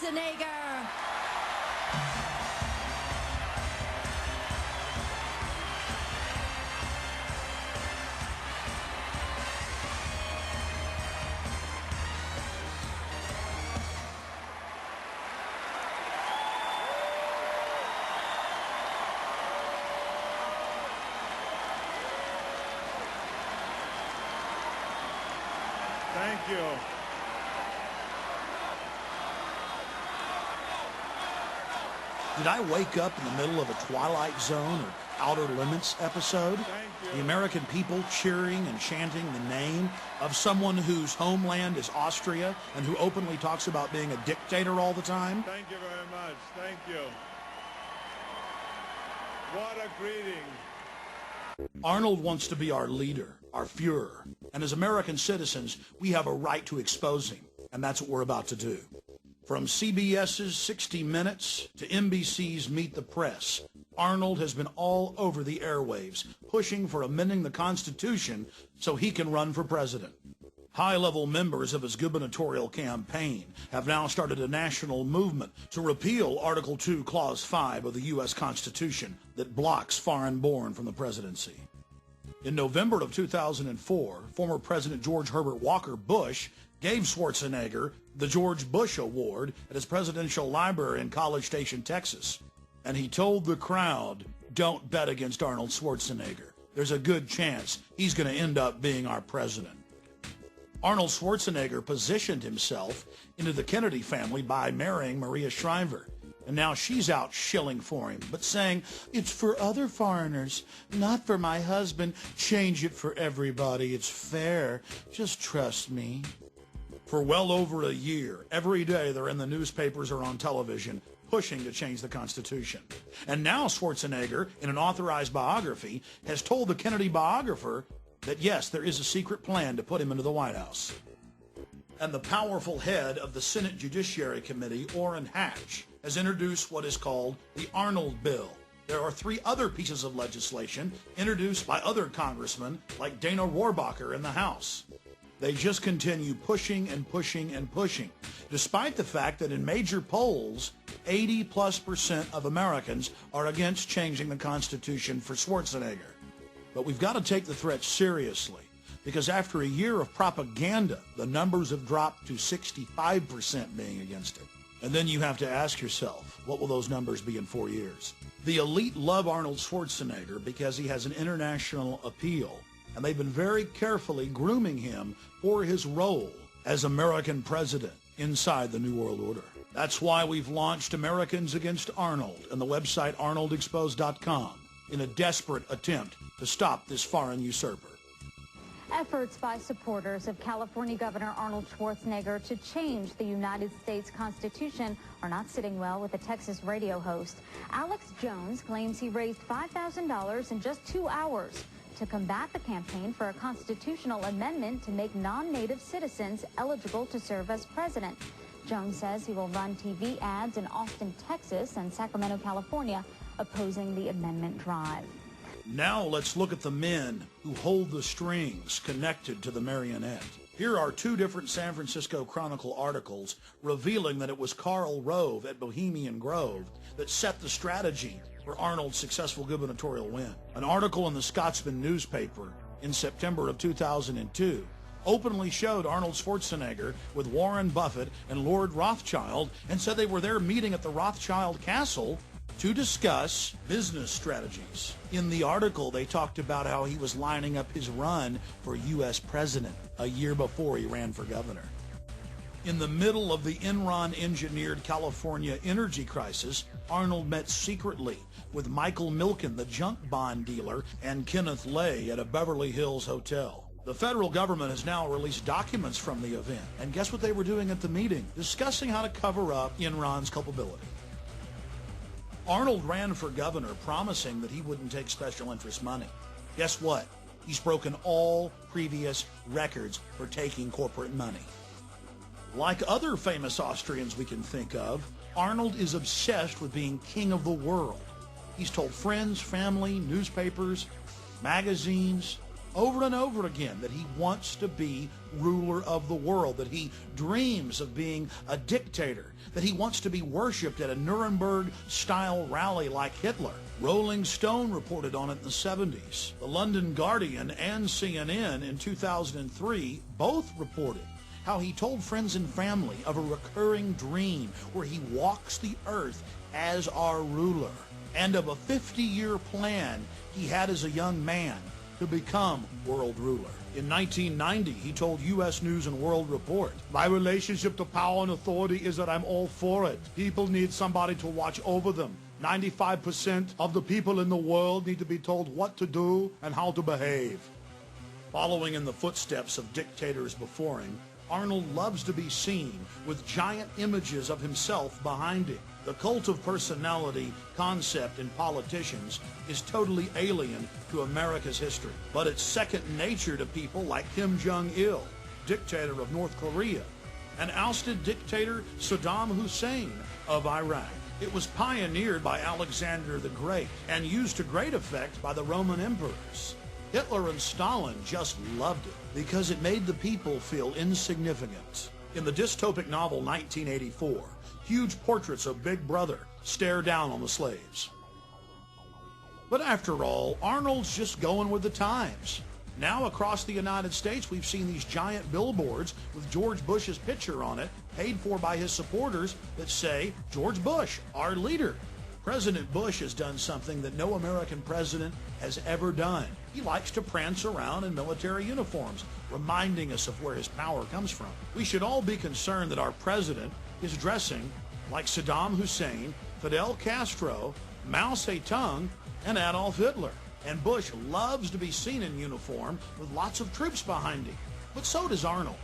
Schwarzenegger. Thank you. Did I wake up in the middle of a Twilight Zone or Outer Limits episode? Thank you. The American people cheering and chanting the name of someone whose homeland is Austria and who openly talks about being a dictator all the time? Thank you very much. Thank you. What a greeting. Arnold wants to be our leader, our Fuhrer. And as American citizens, we have a right to expose him. And that's what we're about to do. From CBS's 60 Minutes to NBC's Meet the Press, Arnold has been all over the airwaves, pushing for amending the Constitution so he can run for president. High-level members of his gubernatorial campaign have now started a national movement to repeal Article 2, Clause 5 of the U.S. Constitution that blocks foreign-born from the presidency. In November of 2004, former President George Herbert Walker Bush gave Schwarzenegger the George Bush Award at his presidential library in College Station, Texas. And he told the crowd, don't bet against Arnold Schwarzenegger. There's a good chance he's going to end up being our president. Arnold Schwarzenegger positioned himself into the Kennedy family by marrying Maria Shriver. And now she's out shilling for him, but saying, it's for other foreigners, not for my husband. Change it for everybody. It's fair. Just trust me. For well over a year, every day they're in the newspapers or on television pushing to change the Constitution. And now Schwarzenegger, in an authorized biography, has told the Kennedy biographer that yes, there is a secret plan to put him into the White House. And the powerful head of the Senate Judiciary Committee, Orrin Hatch, has introduced what is called the Arnold Bill. There are 3 other pieces of legislation introduced by other congressmen like Dana Rohrabacher in the House. They just continue pushing and pushing and pushing, despite the fact that in major polls, 80+% of Americans are against changing the Constitution for Schwarzenegger. But we've got to take the threat seriously, because after a year of propaganda, the numbers have dropped to 65% being against it. And then you have to ask yourself, what will those numbers be in 4 years? The elite love Arnold Schwarzenegger because he has an international appeal, and they've been very carefully grooming him for his role as American president inside the New World Order. That's why we've launched Americans Against Arnold and the website arnoldexposed.com in a desperate attempt to stop this foreign usurper. Efforts by supporters of California Governor Arnold Schwarzenegger to change the United States Constitution are not sitting well with a Texas radio host. Alex Jones claims he raised $5,000 in just 2 hours to combat the campaign for a constitutional amendment to make non-native citizens eligible to serve as president. Jones says he will run TV ads in Austin, Texas and Sacramento, California, opposing the amendment drive. Now let's look at the men who hold the strings connected to the marionette. Here are 2 different San Francisco Chronicle articles revealing that it was Karl Rove at Bohemian Grove that set the strategy for Arnold's successful gubernatorial win. An article in the Scotsman newspaper in September of 2002 openly showed Arnold Schwarzenegger with Warren Buffett and Lord Rothschild and said they were there meeting at the Rothschild Castle to discuss business strategies. In the article, they talked about how he was lining up his run for U.S. president a year before he ran for governor. In the middle of the Enron-engineered California energy crisis, Arnold met secretly with Michael Milken, the junk bond dealer, and Kenneth Lay at a Beverly Hills hotel. The federal government has now released documents from the event, and guess what they were doing at the meeting? Discussing how to cover up Enron's culpability. Arnold ran for governor promising that he wouldn't take special interest money. Guess what? He's broken all previous records for taking corporate money. Like other famous Austrians we can think of, Arnold is obsessed with being king of the world. He's told friends, family, newspapers, magazines, over and over again that he wants to be ruler of the world, that he dreams of being a dictator, that he wants to be worshipped at a Nuremberg-style rally like Hitler. Rolling Stone reported on it in the 70s. The London Guardian and CNN in 2003 both reported how he told friends and family of a recurring dream where he walks the earth as our ruler, and of a 50-year plan he had as a young man to become world ruler. In 1990, he told U.S. News and World Report, "My relationship to power and authority is that I'm all for it. People need somebody to watch over them. 95% of the people in the world need to be told what to do and how to behave." Following in the footsteps of dictators before him, Arnold loves to be seen with giant images of himself behind him. The cult of personality concept in politicians is totally alien to America's history, but it's second nature to people like Kim Jong-il, dictator of North Korea, and ousted dictator Saddam Hussein of Iraq. It was pioneered by Alexander the Great and used to great effect by the Roman emperors. Hitler and Stalin just loved it because it made the people feel insignificant. In the dystopic novel 1984, huge portraits of Big Brother stare down on the slaves. But after all, Arnold's just going with the times. Now across the United States, we've seen these giant billboards with George Bush's picture on it, paid for by his supporters, that say, "George Bush, our leader." President Bush has done something that no American president has ever done. He likes to prance around in military uniforms, reminding us of where his power comes from. We should all be concerned that our president is dressing like Saddam Hussein, Fidel Castro, Mao Zedong, and Adolf Hitler. And Bush loves to be seen in uniform with lots of troops behind him. But so does Arnold.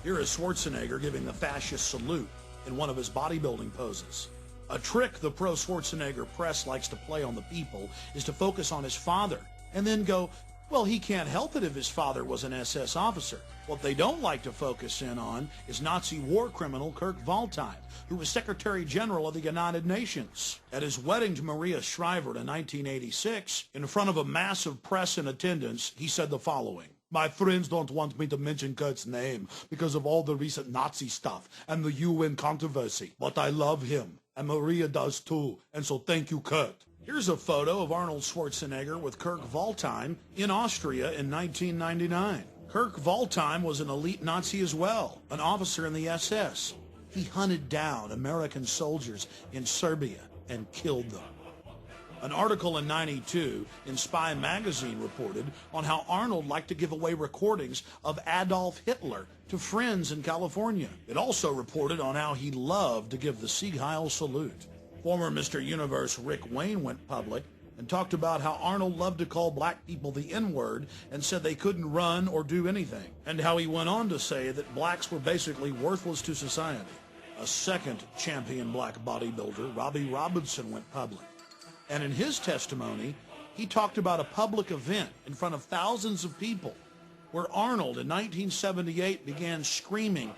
Here is Schwarzenegger giving the fascist salute in one of his bodybuilding poses. A trick the pro-Schwarzenegger press likes to play on the people is to focus on his father and then go, well, he can't help it if his father was an SS officer. What they don't like to focus in on is Nazi war criminal Kurt Waldheim, who was Secretary General of the United Nations. At his wedding to Maria Shriver in 1986, in front of a massive press in attendance, he said the following: "My friends don't want me to mention Kurt's name because of all the recent Nazi stuff and the UN controversy, but I love him, and Maria does too, and so thank you, Kurt." Here's a photo of Arnold Schwarzenegger with Kurt Waldheim in Austria in 1999. Kurt Waldheim was an elite Nazi as well, an officer in the SS. He hunted down American soldiers in Serbia and killed them. An article in '92 in Spy magazine reported on how Arnold liked to give away recordings of Adolf Hitler to friends in California. It also reported on how he loved to give the Sieg Heil salute. Former Mr. Universe Rick Wayne went public and talked about how Arnold loved to call black people the N-word and said they couldn't run or do anything, and how he went on to say that blacks were basically worthless to society. A second champion black bodybuilder, Robbie Robinson, went public. And in his testimony, he talked about a public event in front of thousands of people where Arnold in 1978 began screaming,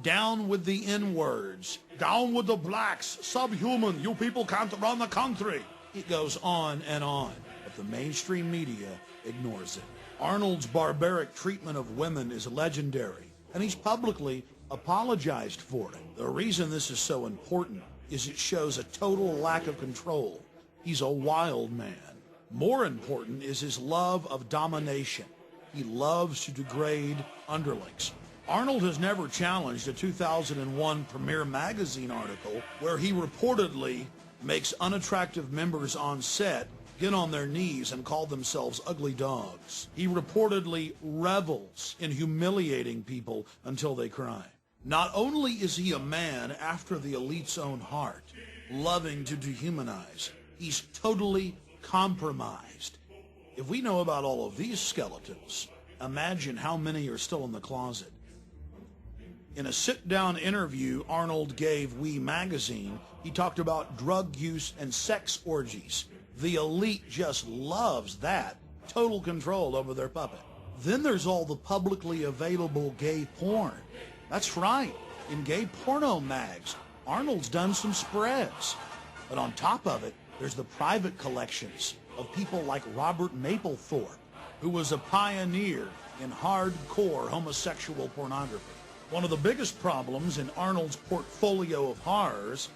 "Down with the N-words, down with the blacks, subhuman, you people can't run the country." It goes on, but the mainstream media ignores it. Arnold's barbaric treatment of women is legendary, and he's publicly apologized for it. The reason this is so important is it shows a total lack of control. He's a wild man. More important is his love of domination. He loves to degrade underlings. Arnold has never challenged a 2001 Premier magazine article where he reportedly makes unattractive members on set get on their knees and call themselves ugly dogs. He reportedly revels in humiliating people until they cry. Not only is he a man after the elite's own heart, loving to dehumanize, he's totally compromised. If we know about all of these skeletons, imagine how many are still in the closet. In a sit-down interview Arnold gave We magazine, he talked about drug use and sex orgies. The elite just loves that. Total control over their puppet. Then there's all the publicly available gay porn. That's right. In gay porno mags, Arnold's done some spreads. But on top of it, there's the private collections of people like Robert Mapplethorpe, who was a pioneer in hardcore homosexual pornography. One of the biggest problems in Arnold's portfolio of horrors